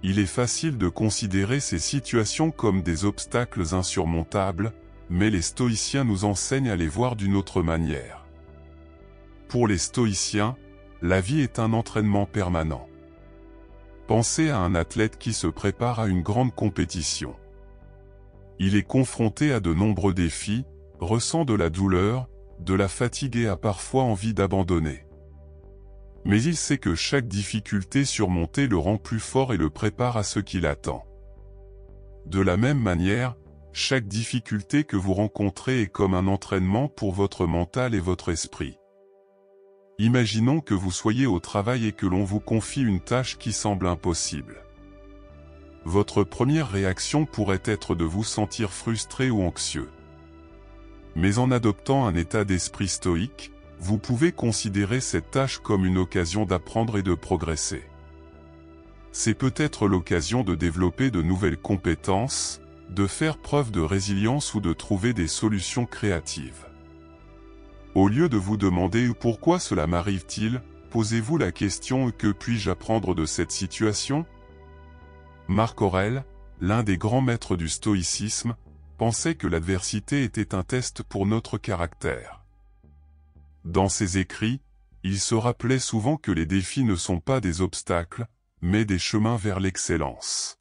il est facile de considérer ces situations comme des obstacles insurmontables, mais les stoïciens nous enseignent à les voir d'une autre manière. Pour les stoïciens, la vie est un entraînement permanent. Pensez à un athlète qui se prépare à une grande compétition. Il est confronté à de nombreux défis, ressent de la douleur, de la fatigue et a parfois envie d'abandonner. Mais il sait que chaque difficulté surmontée le rend plus fort et le prépare à ce qui l'attend. De la même manière, chaque difficulté que vous rencontrez est comme un entraînement pour votre mental et votre esprit. Imaginons que vous soyez au travail et que l'on vous confie une tâche qui semble impossible. Votre première réaction pourrait être de vous sentir frustré ou anxieux. Mais en adoptant un état d'esprit stoïque, vous pouvez considérer cette tâche comme une occasion d'apprendre et de progresser. C'est peut-être l'occasion de développer de nouvelles compétences, de faire preuve de résilience ou de trouver des solutions créatives. Au lieu de vous demander « Pourquoi cela m'arrive-t-il ?», posez-vous la question « Que puis-je apprendre de cette situation ?» Marc Aurèle, l'un des grands maîtres du stoïcisme, pensait que l'adversité était un test pour notre caractère. Dans ses écrits, il se rappelait souvent que les défis ne sont pas des obstacles, mais des chemins vers l'excellence.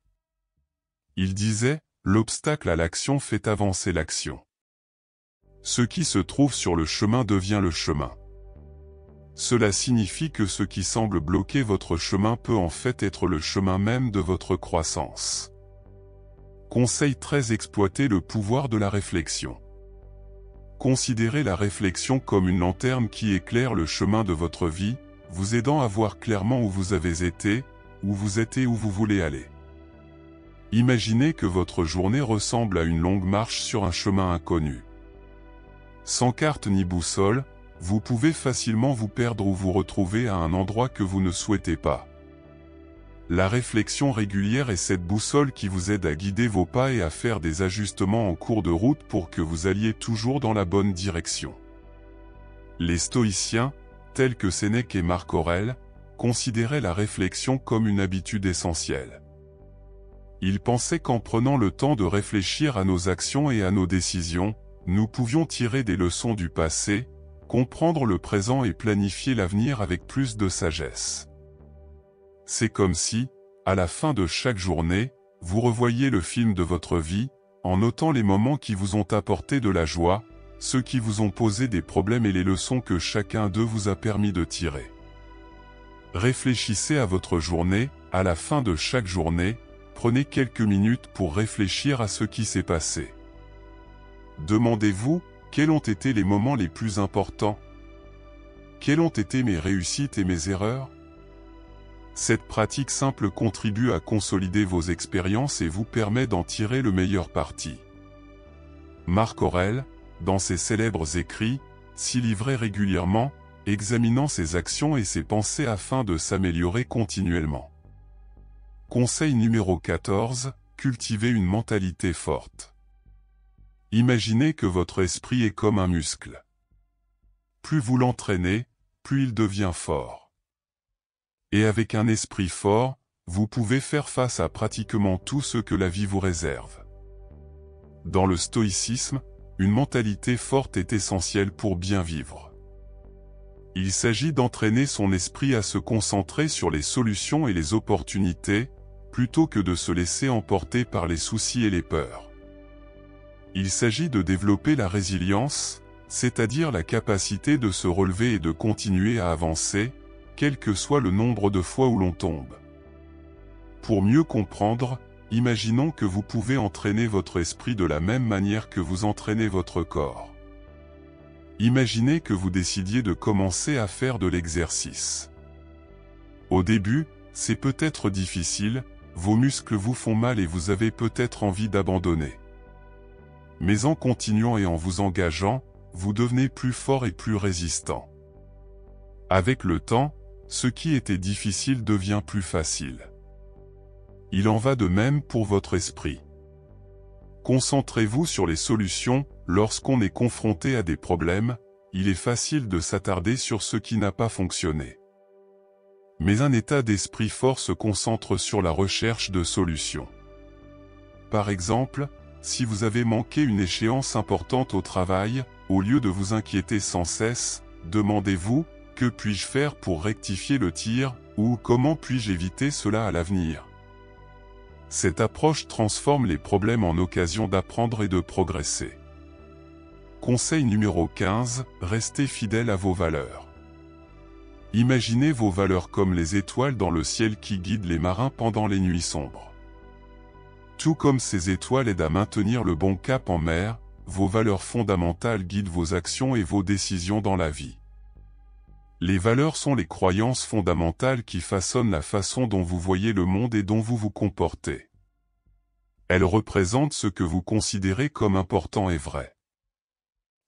Il disait, l'obstacle à l'action fait avancer l'action. Ce qui se trouve sur le chemin devient le chemin. Cela signifie que ce qui semble bloquer votre chemin peut en fait être le chemin même de votre croissance. Conseil 13. Exploitez le pouvoir de la réflexion. Considérez la réflexion comme une lanterne qui éclaire le chemin de votre vie, vous aidant à voir clairement où vous avez été, où vous êtes et où vous voulez aller. Imaginez que votre journée ressemble à une longue marche sur un chemin inconnu. Sans carte ni boussole, vous pouvez facilement vous perdre ou vous retrouver à un endroit que vous ne souhaitez pas. La réflexion régulière est cette boussole qui vous aide à guider vos pas et à faire des ajustements en cours de route pour que vous alliez toujours dans la bonne direction. Les stoïciens, tels que Sénèque et Marc Aurèle, considéraient la réflexion comme une habitude essentielle. Ils pensaient qu'en prenant le temps de réfléchir à nos actions et à nos décisions, nous pouvions tirer des leçons du passé, comprendre le présent et planifier l'avenir avec plus de sagesse. C'est comme si, à la fin de chaque journée, vous revoyiez le film de votre vie, en notant les moments qui vous ont apporté de la joie, ceux qui vous ont posé des problèmes et les leçons que chacun d'eux vous a permis de tirer. Réfléchissez à votre journée, à la fin de chaque journée, prenez quelques minutes pour réfléchir à ce qui s'est passé. Demandez-vous, quels ont été les moments les plus importants? Quelles ont été mes réussites et mes erreurs? Cette pratique simple contribue à consolider vos expériences et vous permet d'en tirer le meilleur parti. Marc Aurèle, dans ses célèbres écrits, s'y livrait régulièrement, examinant ses actions et ses pensées afin de s'améliorer continuellement. Conseil numéro 14, cultivez une mentalité forte. Imaginez que votre esprit est comme un muscle. Plus vous l'entraînez, plus il devient fort. Et avec un esprit fort, vous pouvez faire face à pratiquement tout ce que la vie vous réserve. Dans le stoïcisme, une mentalité forte est essentielle pour bien vivre. Il s'agit d'entraîner son esprit à se concentrer sur les solutions et les opportunités, plutôt que de se laisser emporter par les soucis et les peurs. Il s'agit de développer la résilience, c'est-à-dire la capacité de se relever et de continuer à avancer, quel que soit le nombre de fois où l'on tombe. Pour mieux comprendre, imaginons que vous pouvez entraîner votre esprit de la même manière que vous entraînez votre corps. Imaginez que vous décidiez de commencer à faire de l'exercice. Au début, c'est peut-être difficile, vos muscles vous font mal et vous avez peut-être envie d'abandonner. Mais en continuant et en vous engageant, vous devenez plus fort et plus résistant. Avec le temps, ce qui était difficile devient plus facile. Il en va de même pour votre esprit. Concentrez-vous sur les solutions. Lorsqu'on est confronté à des problèmes, il est facile de s'attarder sur ce qui n'a pas fonctionné. Mais un état d'esprit fort se concentre sur la recherche de solutions. Par exemple, si vous avez manqué une échéance importante au travail, au lieu de vous inquiéter sans cesse, demandez-vous « Que puis-je faire pour rectifier le tir ?» ou « Comment puis-je éviter cela à l'avenir ?» Cette approche transforme les problèmes en occasion d'apprendre et de progresser. Conseil numéro 15, restez fidèle à vos valeurs. Imaginez vos valeurs comme les étoiles dans le ciel qui guident les marins pendant les nuits sombres. Tout comme ces étoiles aident à maintenir le bon cap en mer, vos valeurs fondamentales guident vos actions et vos décisions dans la vie. Les valeurs sont les croyances fondamentales qui façonnent la façon dont vous voyez le monde et dont vous vous comportez. Elles représentent ce que vous considérez comme important et vrai.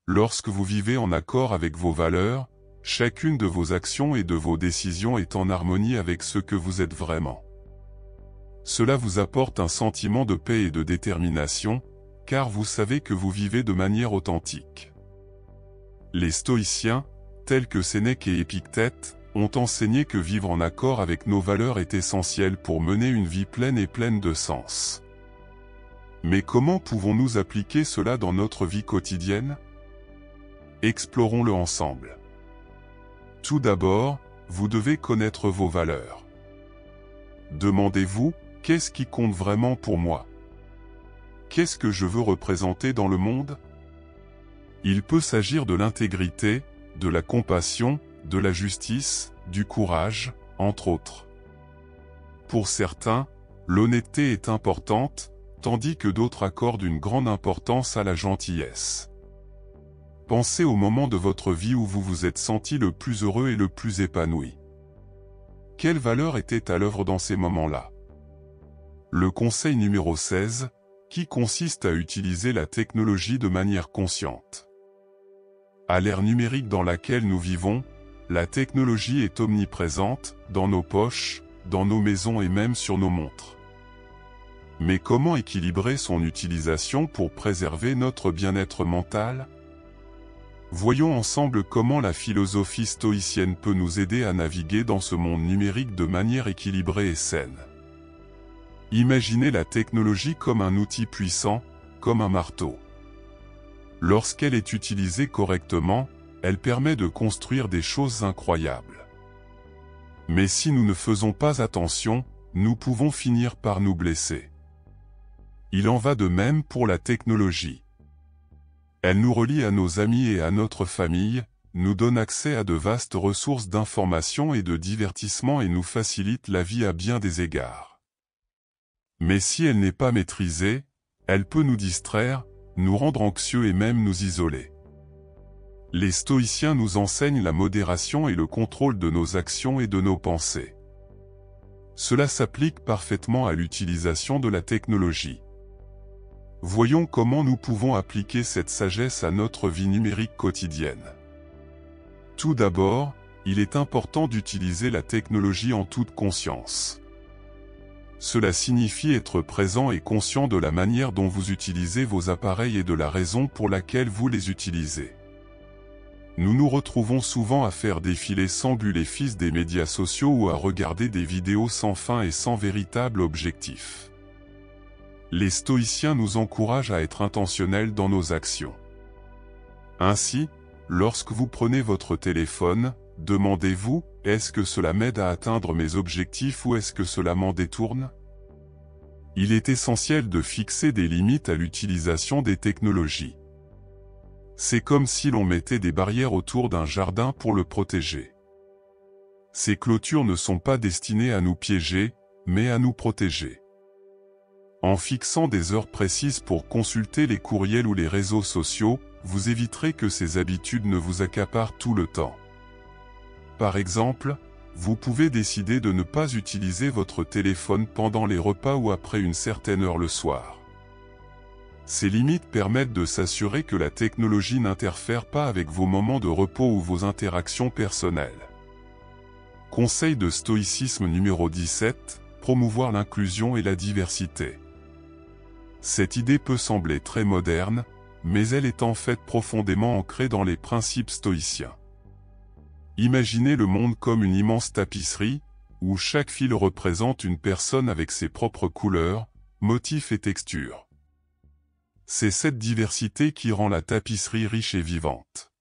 Lorsque vous vivez en accord avec vos valeurs, chacune de vos actions et de vos décisions est en harmonie avec ce que vous êtes vraiment. Cela vous apporte un sentiment de paix et de détermination, car vous savez que vous vivez de manière authentique. Les stoïciens, tels que Sénèque et Épictète, ont enseigné que vivre en accord avec nos valeurs est essentiel pour mener une vie pleine et pleine de sens. Mais comment pouvons-nous appliquer cela dans notre vie quotidienne ? Explorons-le ensemble. Tout d'abord, vous devez connaître vos valeurs. Demandez-vous, qu'est-ce qui compte vraiment pour moi ? Qu'est-ce que je veux représenter dans le monde ? Il peut s'agir de l'intégrité, de la compassion, de la justice, du courage, entre autres. Pour certains, l'honnêteté est importante, tandis que d'autres accordent une grande importance à la gentillesse. Pensez au moment de votre vie où vous vous êtes senti le plus heureux et le plus épanoui. Quelle valeur était à l'œuvre dans ces moments-là ? Le conseil numéro 16, qui consiste à utiliser la technologie de manière consciente. À l'ère numérique dans laquelle nous vivons, la technologie est omniprésente, dans nos poches, dans nos maisons et même sur nos montres. Mais comment équilibrer son utilisation pour préserver notre bien-être mental ? Voyons ensemble comment la philosophie stoïcienne peut nous aider à naviguer dans ce monde numérique de manière équilibrée et saine. Imaginez la technologie comme un outil puissant, comme un marteau. Lorsqu'elle est utilisée correctement, elle permet de construire des choses incroyables. Mais si nous ne faisons pas attention, nous pouvons finir par nous blesser. Il en va de même pour la technologie. Elle nous relie à nos amis et à notre famille, nous donne accès à de vastes ressources d'information et de divertissement et nous facilite la vie à bien des égards. Mais si elle n'est pas maîtrisée, elle peut nous distraire, nous rendre anxieux et même nous isoler. Les stoïciens nous enseignent la modération et le contrôle de nos actions et de nos pensées. Cela s'applique parfaitement à l'utilisation de la technologie. Voyons comment nous pouvons appliquer cette sagesse à notre vie numérique quotidienne. Tout d'abord, il est important d'utiliser la technologie en toute conscience. Cela signifie être présent et conscient de la manière dont vous utilisez vos appareils et de la raison pour laquelle vous les utilisez. Nous nous retrouvons souvent à faire défiler sans but les fils des médias sociaux ou à regarder des vidéos sans fin et sans véritable objectif. Les stoïciens nous encouragent à être intentionnels dans nos actions. Ainsi, lorsque vous prenez votre téléphone, demandez-vous, est-ce que cela m'aide à atteindre mes objectifs ou est-ce que cela m'en détourne ? Il est essentiel de fixer des limites à l'utilisation des technologies. C'est comme si l'on mettait des barrières autour d'un jardin pour le protéger. Ces clôtures ne sont pas destinées à nous piéger, mais à nous protéger. En fixant des heures précises pour consulter les courriels ou les réseaux sociaux, vous éviterez que ces habitudes ne vous accaparent tout le temps. Par exemple, vous pouvez décider de ne pas utiliser votre téléphone pendant les repas ou après une certaine heure le soir. Ces limites permettent de s'assurer que la technologie n'interfère pas avec vos moments de repos ou vos interactions personnelles. Conseil de stoïcisme numéro 17, promouvoir l'inclusion et la diversité. Cette idée peut sembler très moderne, mais elle est en fait profondément ancrée dans les principes stoïciens. Imaginez le monde comme une immense tapisserie, où chaque fil représente une personne avec ses propres couleurs, motifs et textures. C'est cette diversité qui rend la tapisserie riche et vivante.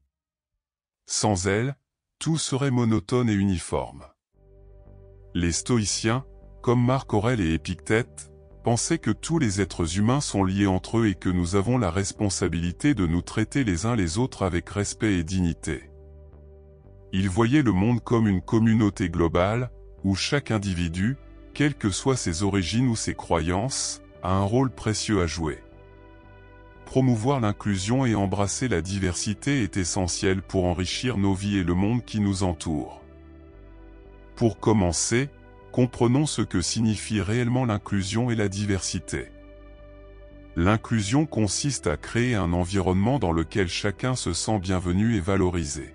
Sans elle, tout serait monotone et uniforme. Les stoïciens, comme Marc Aurèle et Épictète, pensaient que tous les êtres humains sont liés entre eux et que nous avons la responsabilité de nous traiter les uns les autres avec respect et dignité. Ils voyaient le monde comme une communauté globale, où chaque individu, quelles que soient ses origines ou ses croyances, a un rôle précieux à jouer. Promouvoir l'inclusion et embrasser la diversité est essentiel pour enrichir nos vies et le monde qui nous entoure. Pour commencer, comprenons ce que signifie réellement l'inclusion et la diversité. L'inclusion consiste à créer un environnement dans lequel chacun se sent bienvenu et valorisé.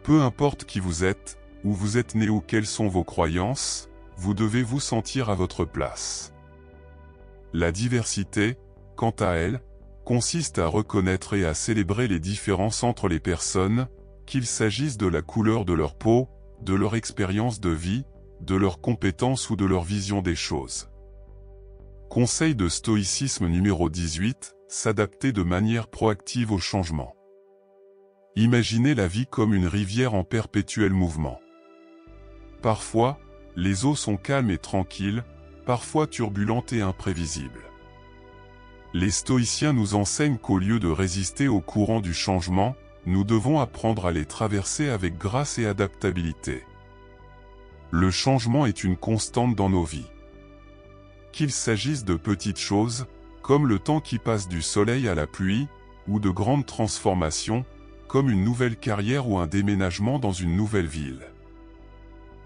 Peu importe qui vous êtes, où vous êtes né ou quelles sont vos croyances, vous devez vous sentir à votre place. La diversité, quant à elle, consiste à reconnaître et à célébrer les différences entre les personnes, qu'il s'agisse de la couleur de leur peau, de leur expérience de vie, de leurs compétences ou de leur vision des choses. Conseil de stoïcisme numéro 18, s'adapter de manière proactive au changement. Imaginez la vie comme une rivière en perpétuel mouvement. Parfois, les eaux sont calmes et tranquilles, parfois turbulentes et imprévisibles. Les stoïciens nous enseignent qu'au lieu de résister au courant du changement, nous devons apprendre à les traverser avec grâce et adaptabilité. Le changement est une constante dans nos vies. Qu'il s'agisse de petites choses, comme le temps qui passe du soleil à la pluie, ou de grandes transformations, comme une nouvelle carrière ou un déménagement dans une nouvelle ville.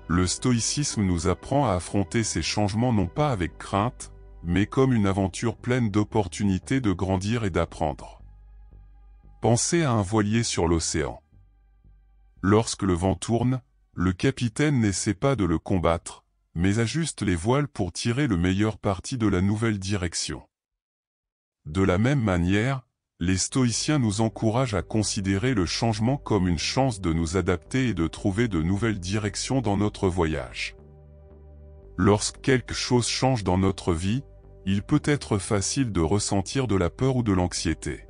Le stoïcisme nous apprend à affronter ces changements non pas avec crainte, mais comme une aventure pleine d'opportunités de grandir et d'apprendre. Pensez à un voilier sur l'océan. Lorsque le vent tourne, le capitaine n'essaie pas de le combattre, mais ajuste les voiles pour tirer le meilleur parti de la nouvelle direction. De la même manière, les stoïciens nous encouragent à considérer le changement comme une chance de nous adapter et de trouver de nouvelles directions dans notre voyage. Lorsque quelque chose change dans notre vie, il peut être facile de ressentir de la peur ou de l'anxiété.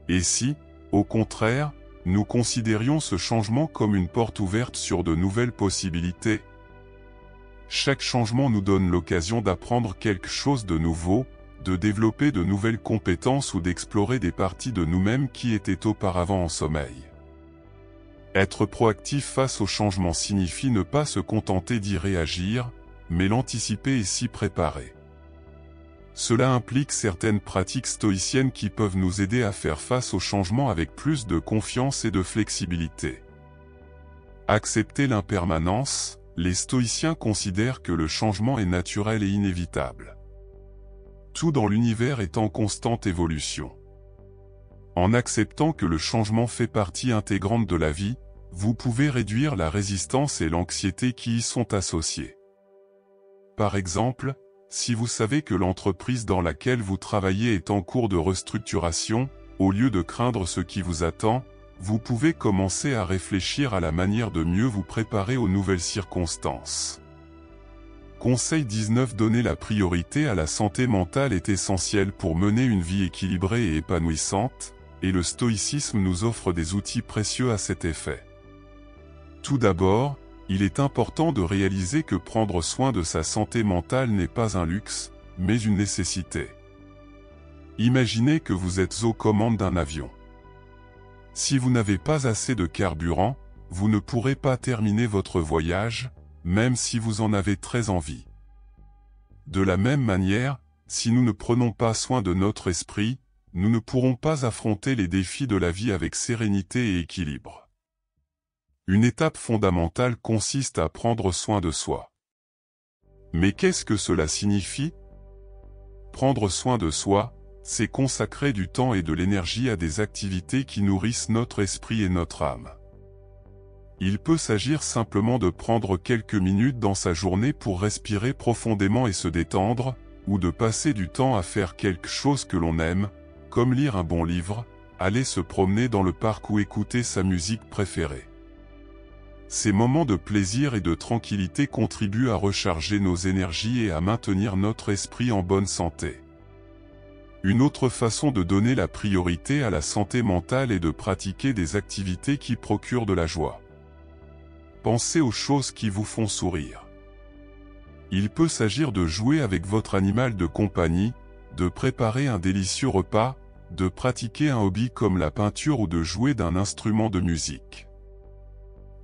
Et si, au contraire, nous considérions ce changement comme une porte ouverte sur de nouvelles possibilités? Chaque changement nous donne l'occasion d'apprendre quelque chose de nouveau, de développer de nouvelles compétences ou d'explorer des parties de nous-mêmes qui étaient auparavant en sommeil. Être proactif face au changement signifie ne pas se contenter d'y réagir, mais l'anticiper et s'y préparer. Cela implique certaines pratiques stoïciennes qui peuvent nous aider à faire face au changement avec plus de confiance et de flexibilité. Accepter l'impermanence, les stoïciens considèrent que le changement est naturel et inévitable. Tout dans l'univers est en constante évolution. En acceptant que le changement fait partie intégrante de la vie, vous pouvez réduire la résistance et l'anxiété qui y sont associées. Par exemple, si vous savez que l'entreprise dans laquelle vous travaillez est en cours de restructuration, au lieu de craindre ce qui vous attend, vous pouvez commencer à réfléchir à la manière de mieux vous préparer aux nouvelles circonstances. Conseil 19. Donner la priorité à la santé mentale est essentiel pour mener une vie équilibrée et épanouissante, et le stoïcisme nous offre des outils précieux à cet effet. Tout d'abord, il est important de réaliser que prendre soin de sa santé mentale n'est pas un luxe, mais une nécessité. Imaginez que vous êtes aux commandes d'un avion. Si vous n'avez pas assez de carburant, vous ne pourrez pas terminer votre voyage, même si vous en avez très envie. De la même manière, si nous ne prenons pas soin de notre esprit, nous ne pourrons pas affronter les défis de la vie avec sérénité et équilibre. Une étape fondamentale consiste à prendre soin de soi. Mais qu'est-ce que cela signifie? Prendre soin de soi, c'est consacrer du temps et de l'énergie à des activités qui nourrissent notre esprit et notre âme. Il peut s'agir simplement de prendre quelques minutes dans sa journée pour respirer profondément et se détendre, ou de passer du temps à faire quelque chose que l'on aime, comme lire un bon livre, aller se promener dans le parc ou écouter sa musique préférée. Ces moments de plaisir et de tranquillité contribuent à recharger nos énergies et à maintenir notre esprit en bonne santé. Une autre façon de donner la priorité à la santé mentale est de pratiquer des activités qui procurent de la joie. Pensez aux choses qui vous font sourire. Il peut s'agir de jouer avec votre animal de compagnie, de préparer un délicieux repas, de pratiquer un hobby comme la peinture ou de jouer d'un instrument de musique.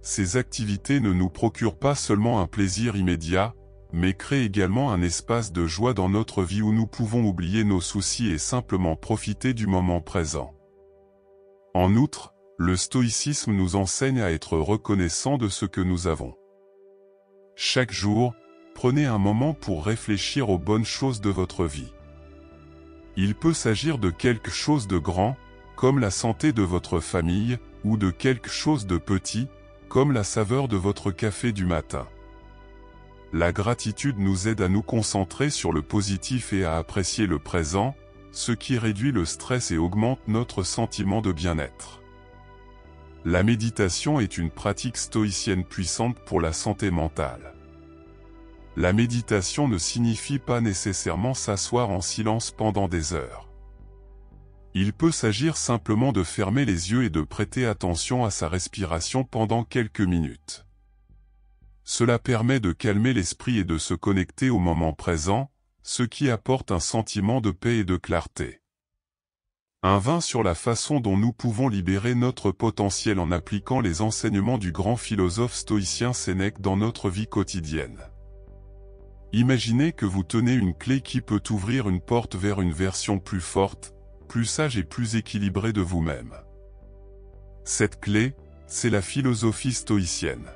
Ces activités ne nous procurent pas seulement un plaisir immédiat, mais créent également un espace de joie dans notre vie où nous pouvons oublier nos soucis et simplement profiter du moment présent. En outre, le stoïcisme nous enseigne à être reconnaissants de ce que nous avons. Chaque jour, prenez un moment pour réfléchir aux bonnes choses de votre vie. Il peut s'agir de quelque chose de grand, comme la santé de votre famille, ou de quelque chose de petit, comme la saveur de votre café du matin. La gratitude nous aide à nous concentrer sur le positif et à apprécier le présent, ce qui réduit le stress et augmente notre sentiment de bien-être. La méditation est une pratique stoïcienne puissante pour la santé mentale. La méditation ne signifie pas nécessairement s'asseoir en silence pendant des heures. Il peut s'agir simplement de fermer les yeux et de prêter attention à sa respiration pendant quelques minutes. Cela permet de calmer l'esprit et de se connecter au moment présent, ce qui apporte un sentiment de paix et de clarté. Un 20 sur la façon dont nous pouvons libérer notre potentiel en appliquant les enseignements du grand philosophe stoïcien Sénèque dans notre vie quotidienne. Imaginez que vous tenez une clé qui peut ouvrir une porte vers une version plus forte, plus sage et plus équilibrée de vous-même. Cette clé, c'est la philosophie stoïcienne.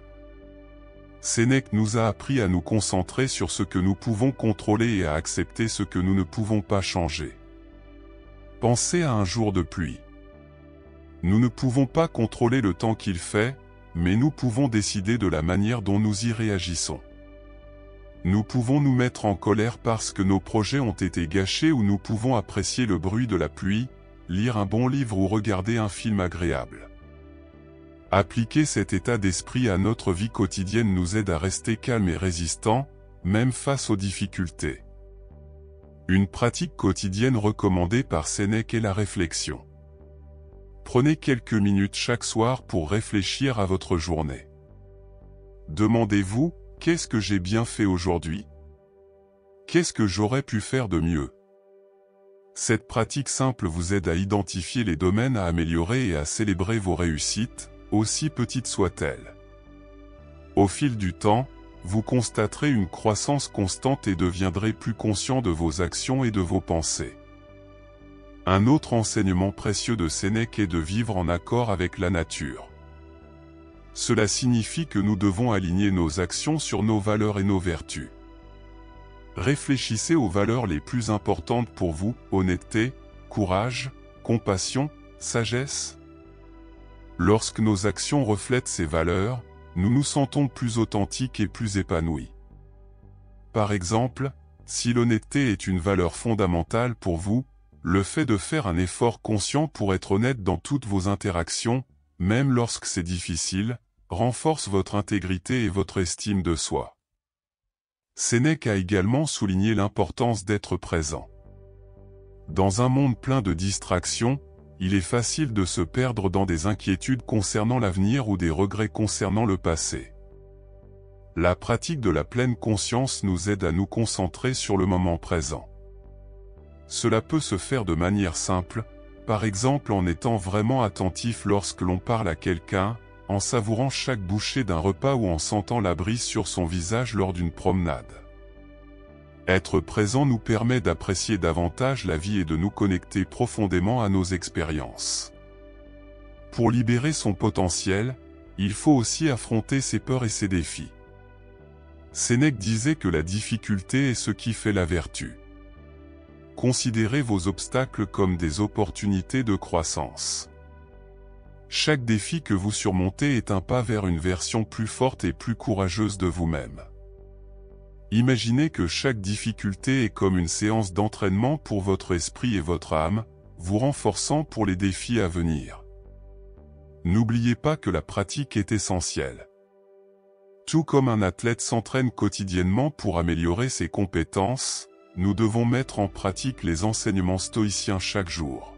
Sénèque nous a appris à nous concentrer sur ce que nous pouvons contrôler et à accepter ce que nous ne pouvons pas changer. Pensez à un jour de pluie. Nous ne pouvons pas contrôler le temps qu'il fait, mais nous pouvons décider de la manière dont nous y réagissons. Nous pouvons nous mettre en colère parce que nos projets ont été gâchés ou nous pouvons apprécier le bruit de la pluie, lire un bon livre ou regarder un film agréable. Appliquer cet état d'esprit à notre vie quotidienne nous aide à rester calmes et résistants, même face aux difficultés. Une pratique quotidienne recommandée par Sénèque est la réflexion. Prenez quelques minutes chaque soir pour réfléchir à votre journée. Demandez-vous, qu'est-ce que j'ai bien fait aujourd'hui? Qu'est-ce que j'aurais pu faire de mieux? Cette pratique simple vous aide à identifier les domaines à améliorer et à célébrer vos réussites, aussi petites soient-elles. Au fil du temps, vous constaterez une croissance constante et deviendrez plus conscient de vos actions et de vos pensées. Un autre enseignement précieux de Sénèque est de vivre en accord avec la nature. Cela signifie que nous devons aligner nos actions sur nos valeurs et nos vertus. Réfléchissez aux valeurs les plus importantes pour vous: honnêteté, courage, compassion, sagesse. Lorsque nos actions reflètent ces valeurs, nous nous sentons plus authentiques et plus épanouis. Par exemple, si l'honnêteté est une valeur fondamentale pour vous, le fait de faire un effort conscient pour être honnête dans toutes vos interactions, même lorsque c'est difficile, renforce votre intégrité et votre estime de soi. Sénèque a également souligné l'importance d'être présent. Dans un monde plein de distractions, il est facile de se perdre dans des inquiétudes concernant l'avenir ou des regrets concernant le passé. La pratique de la pleine conscience nous aide à nous concentrer sur le moment présent. Cela peut se faire de manière simple, par exemple en étant vraiment attentif lorsque l'on parle à quelqu'un, en savourant chaque bouchée d'un repas ou en sentant la brise sur son visage lors d'une promenade. Être présent nous permet d'apprécier davantage la vie et de nous connecter profondément à nos expériences. Pour libérer son potentiel, il faut aussi affronter ses peurs et ses défis. Sénèque disait que la difficulté est ce qui fait la vertu. Considérez vos obstacles comme des opportunités de croissance. Chaque défi que vous surmontez est un pas vers une version plus forte et plus courageuse de vous-même. Imaginez que chaque difficulté est comme une séance d'entraînement pour votre esprit et votre âme, vous renforçant pour les défis à venir. N'oubliez pas que la pratique est essentielle. Tout comme un athlète s'entraîne quotidiennement pour améliorer ses compétences, nous devons mettre en pratique les enseignements stoïciens chaque jour.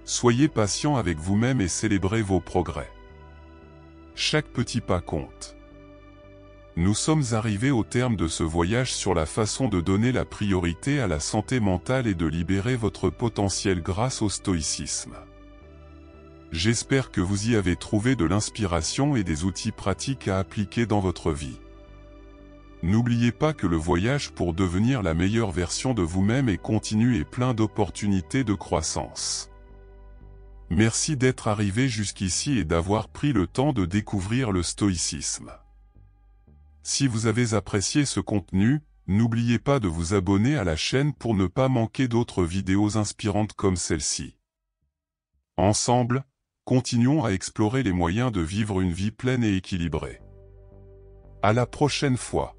Soyez patient avec vous-même et célébrez vos progrès. Chaque petit pas compte. Nous sommes arrivés au terme de ce voyage sur la façon de donner la priorité à la santé mentale et de libérer votre potentiel grâce au stoïcisme. J'espère que vous y avez trouvé de l'inspiration et des outils pratiques à appliquer dans votre vie. N'oubliez pas que le voyage pour devenir la meilleure version de vous-même est continu et plein d'opportunités de croissance. Merci d'être arrivé jusqu'ici et d'avoir pris le temps de découvrir le stoïcisme. Si vous avez apprécié ce contenu, n'oubliez pas de vous abonner à la chaîne pour ne pas manquer d'autres vidéos inspirantes comme celle-ci. Ensemble, continuons à explorer les moyens de vivre une vie pleine et équilibrée. À la prochaine fois.